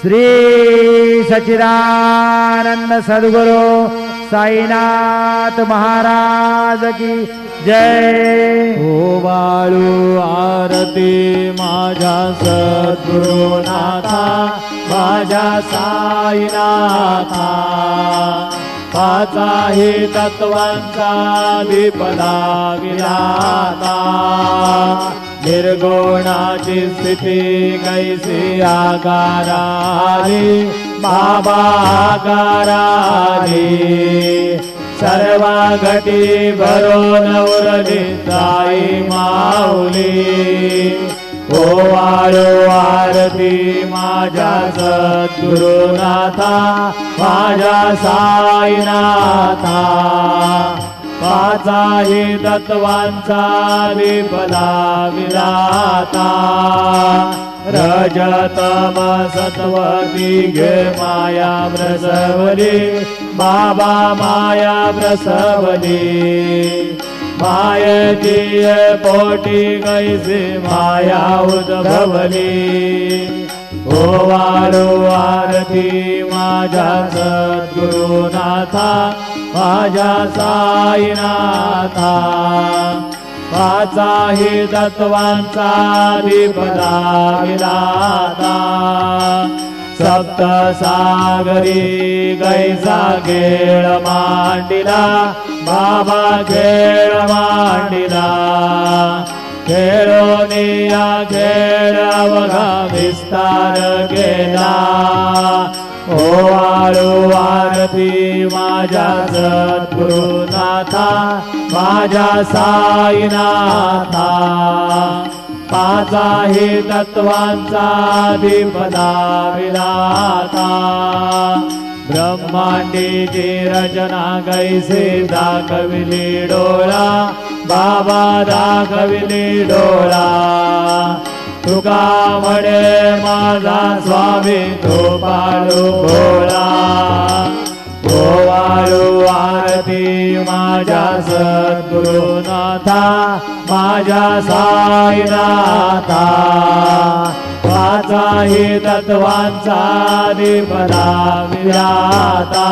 श्री सच्चिदानंद सद्गुरु साईनाथ महाराज की जय। ओ बाळू आरती माझ्या सद्गुरुनाथा माझ्या साईनाथा पाचा हे तत्वांचा दीपला विराता निर्गुणाची स्थिती कैसी आकाराली बाबा आकाराली सर्वा घटी भरून उरली साई माऊली। ओ वाळू आरती माझ्या सद्गुरुनाथा माझ्या साईनाथा पाचाही तत्वांचा दीपला विराता रजतम सत्व तिघे माया प्रसवली बाबा माया प्रसवली मायेची पोटी कैसी माया उद्भवली। ओ वाळू आरती माझ्या सद्गुरुनाथा माझ्या साईनाथा पाचाही तत्वांचा दीपला विराता सप्त सागरी कैसा खेळ मांडिला बाबा खेळ मांडिला खेळोनिया खेळ अवघा विस्तार केला। ओ वाळू आरती माझ्या सद्गुरुनाथा माझ्या साईनाथा पाचाही तत्वांचा दीपला विराता ब्रह्मांडीची रचना कैसे दाखविली डोळा बाबा दाखविली डोळा तुका म्हणे माझा स्वामी तो बाळू भोळा। ओ वाळू आरती माझ्या सद्गुरुनाथा माझ्या साईनाथा पाचाही तत्वांचा दीपला विराता